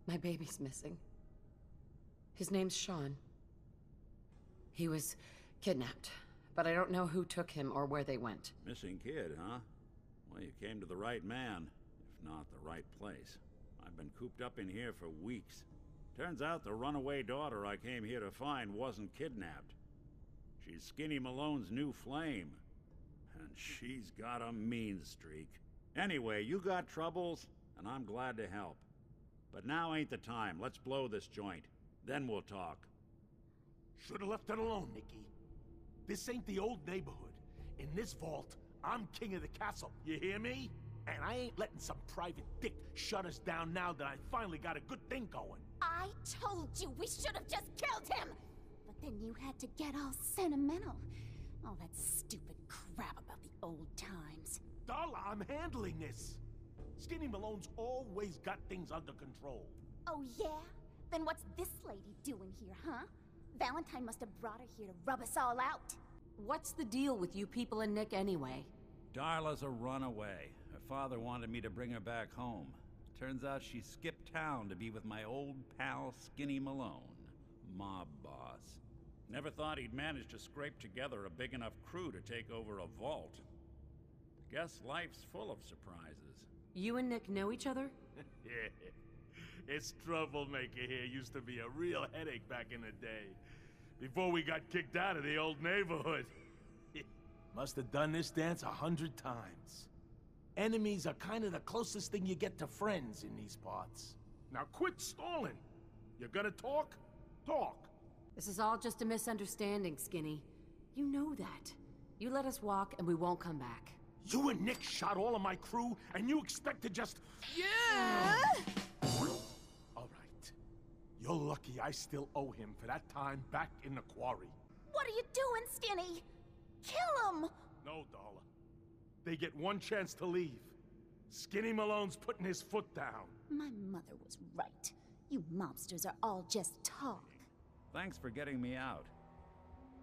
My baby's missing. His name's Shaun. He was kidnapped, but I don't know who took him or where they went. Missing kid, huh? Well, you came to the right man, if not the right place. I've been cooped up in here for weeks. Turns out the runaway daughter I came here to find wasn't kidnapped. She's Skinny Malone's new flame. And she's got a mean streak. Anyway, you got troubles, and I'm glad to help. But now ain't the time. Let's blow this joint. Then we'll talk. Should've left it alone, Nicky. This ain't the old neighborhood. In this vault, I'm king of the castle. You hear me? And I ain't letting some private dick shut us down now that I finally got a good thing going. I told you we should have just killed him! But then you had to get all sentimental. All that stupid crap about the old times. Darla, I'm handling this. Skinny Malone's always got things under control. Oh yeah? Then what's this lady doing here, huh? Valentine must have brought her here to rub us all out. What's the deal with you people and Nick anyway? Darla's a runaway. Her father wanted me to bring her back home. Turns out she skipped town to be with my old pal Skinny Malone, mob boss. Never thought he'd manage to scrape together a big enough crew to take over a vault. Guess life's full of surprises. You and Nick know each other? Yeah. This troublemaker here used to be a real headache back in the day. Before we got kicked out of the old neighborhood. Must have done this dance 100 times. Enemies are kind of the closest thing you get to friends in these parts. Now quit stalling. You're gonna talk? Talk. This is all just a misunderstanding, Skinny. You know that. You let us walk and we won't come back. You and Nick shot all of my crew, and you expect to just... Yeah! All right. You're lucky I still owe him for that time back in the quarry. What are you doing, Skinny? Kill him! No, Darla. They get one chance to leave. Skinny Malone's putting his foot down. My mother was right. You mobsters are all just talk. Thanks for getting me out.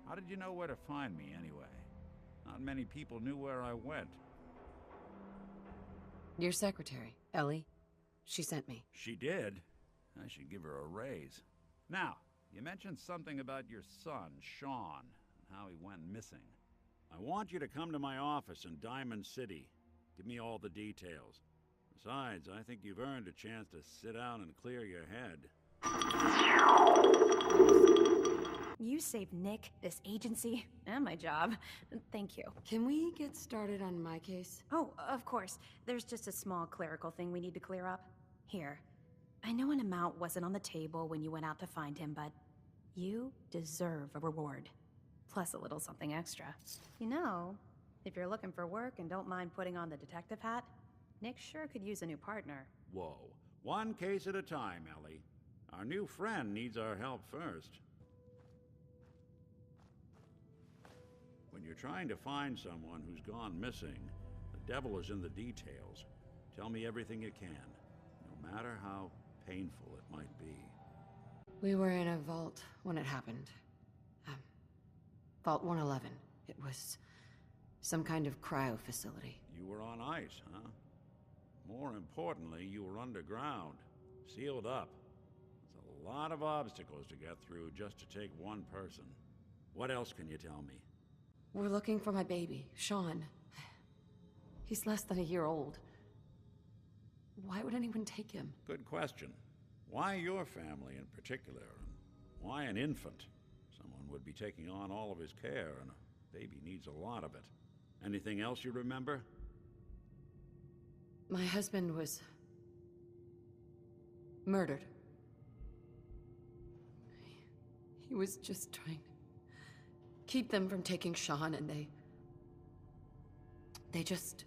How did you know where to find me, anyway? Not many people knew where I went. Your secretary, Ellie. She sent me. She did? I should give her a raise. Now, you mentioned something about your son, Shaun, and how he went missing. I want you to come to my office in Diamond City. Give me all the details. Besides, I think you've earned a chance to sit down and clear your head. You saved Nick, this agency, and my job. Thank you. Can we get started on my case? Oh, of course. There's just a small clerical thing we need to clear up. Here. I know an amount wasn't on the table when you went out to find him, but you deserve a reward. Plus a little something extra. You know, if you're looking for work and don't mind putting on the detective hat, Nick sure could use a new partner. Whoa. One case at a time, Ellie. Our new friend needs our help first. When you're trying to find someone who's gone missing, the devil is in the details. Tell me everything you can, no matter how painful it might be. We were in a vault when it happened. Vault 111. It was some kind of cryo facility. You were on ice, huh? More importantly, you were underground, sealed up. It's a lot of obstacles to get through just to take one person. What else can you tell me? We're looking for my baby, Shaun. He's less than a year old. Why would anyone take him? Good question. Why your family in particular? And why an infant? Someone would be taking on all of his care, and a baby needs a lot of it. Anything else you remember? My husband was murdered. He was just trying to keep them from taking Shaun, and they just...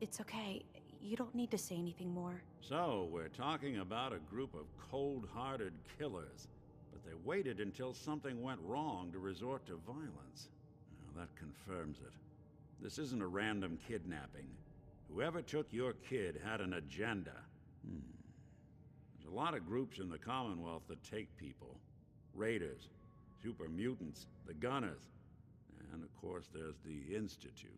It's okay. You don't need to say anything more. So, we're talking about a group of cold-hearted killers, but they waited until something went wrong to resort to violence. Now, that confirms it. This isn't a random kidnapping. Whoever took your kid had an agenda. There's a lot of groups in the Commonwealth that take people. Raiders, super mutants, the Gunners, and of course there's the Institute.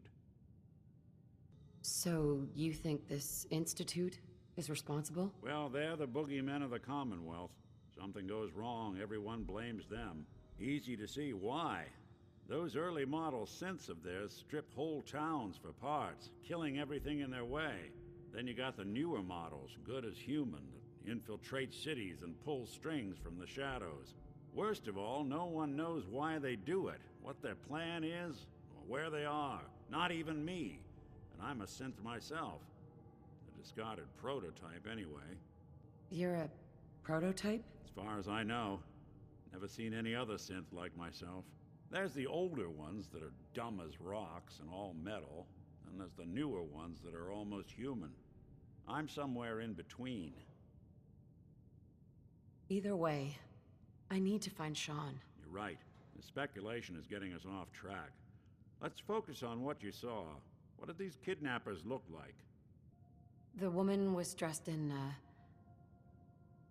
So, you think this Institute is responsible? Well, they're the boogeymen of the Commonwealth. Something goes wrong, everyone blames them. Easy to see why. Those early model synths of theirs strip whole towns for parts, killing everything in their way. Then you got the newer models, good as human, that infiltrate cities and pull strings from the shadows. Worst of all, no one knows why they do it, what their plan is, or where they are. Not even me. And I'm a synth myself. A discarded prototype, anyway. You're a prototype? As far as I know. Never seen any other synth like myself. There's the older ones that are dumb as rocks and all metal, and there's the newer ones that are almost human. I'm somewhere in between. Either way, I need to find Shaun. You're right. The speculation is getting us off track. Let's focus on what you saw. What did these kidnappers look like? The woman was dressed in,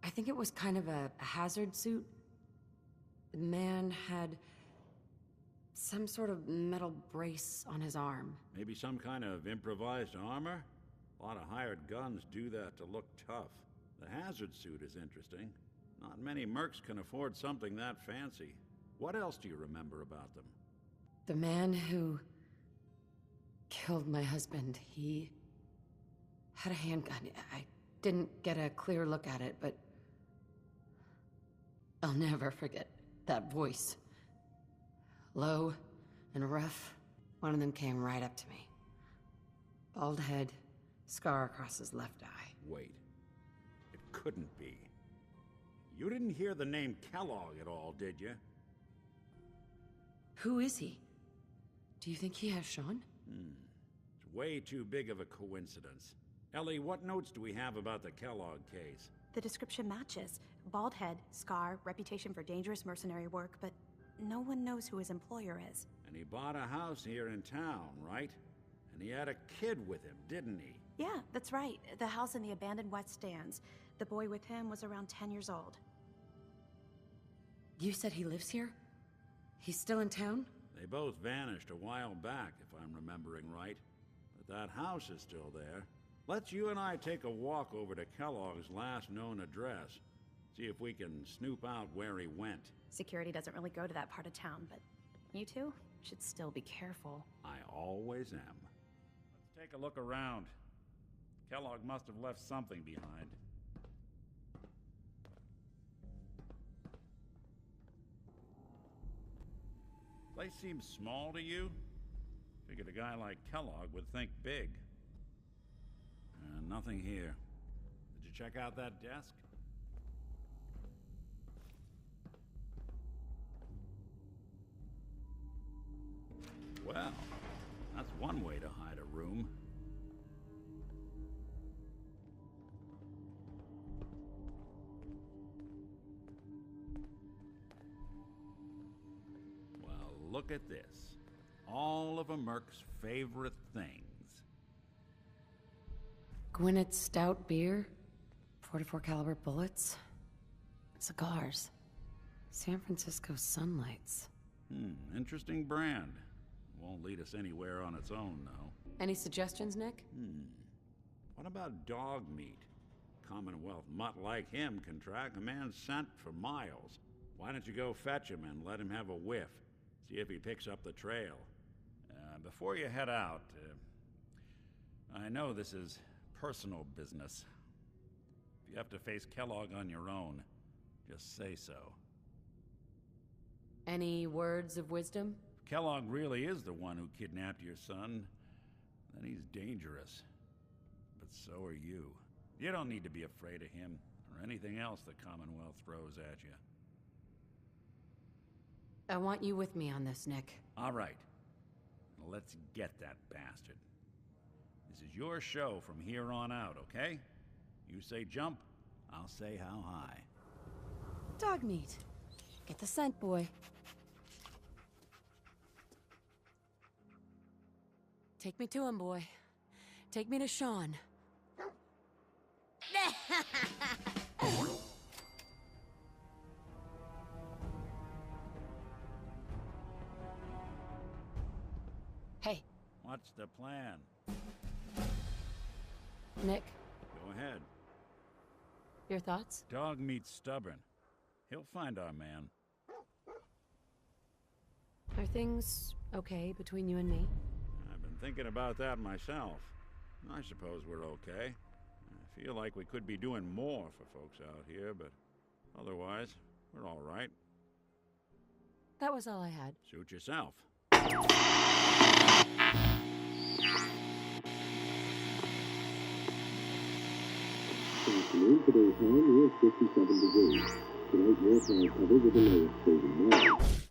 I think it was kind of a hazard suit. The man had some sort of metal brace on his arm. Maybe some kind of improvised armor? A lot of hired guns do that to look tough. The hazard suit is interesting. Not many mercs can afford something that fancy. What else do you remember about them? The man who killed my husband, he had a handgun. I didn't get a clear look at it, but I'll never forget that voice. Low and rough. One of them came right up to me. Bald head, scar across his left eye. Wait. It couldn't be. You didn't hear the name Kellogg at all, did you? Who is he? Do you think he has Shaun? It's way too big of a coincidence. Ellie, what notes do we have about the Kellogg case? The description matches. Bald head, scar, reputation for dangerous mercenary work, but no one knows who his employer is. And he bought a house here in town, right? And he had a kid with him, didn't he? Yeah, that's right. The house in the abandoned West Stands. The boy with him was around 10 years old. You said he lives here? He's still in town? They both vanished a while back, if I'm remembering right. But that house is still there. Let's you and I take a walk over to Kellogg's last known address. See if we can snoop out where he went. Security doesn't really go to that part of town, but you two should still be careful. I always am. Let's take a look around. Kellogg must have left something behind. Place seems small to you? Figured a guy like Kellogg would think big. Nothing here. Did you check out that desk? Well, that's one way to hide a room. Well, look at this. All of a merc's favorite things. Gwyneth stout beer, 44 caliber bullets, cigars, San Francisco sunlights. Interesting brand. Won't lead us anywhere on its own, though. Any suggestions, Nick? What about dog meat? Commonwealth mutt like him can track a man's scent for miles. Why don't you go fetch him and let him have a whiff? See if he picks up the trail. Before you head out, I know this is personal business. If you have to face Kellogg on your own, just say so. Any words of wisdom? If Kellogg really is the one who kidnapped your son, then he's dangerous. But so are you. You don't need to be afraid of him, or anything else the Commonwealth throws at you. I want you with me on this, Nick. All right. Let's get that bastard. This is your show from here on out, okay? You say jump, I'll say how high. Dog meat. Get the scent, boy. Take me to him, boy. Take me to Shaun. Hey. What's the plan? Nick. Go ahead. Your thoughts? Dog meat's stubborn. He'll find our man. Are things okay between you and me? I've been thinking about that myself. I suppose we're okay. I feel like we could be doing more for folks out here, but otherwise, we're all right. That was all I had. Suit yourself. Afternoon, today's high near 57 degrees. Tonight, more cloud cover with a low of 39.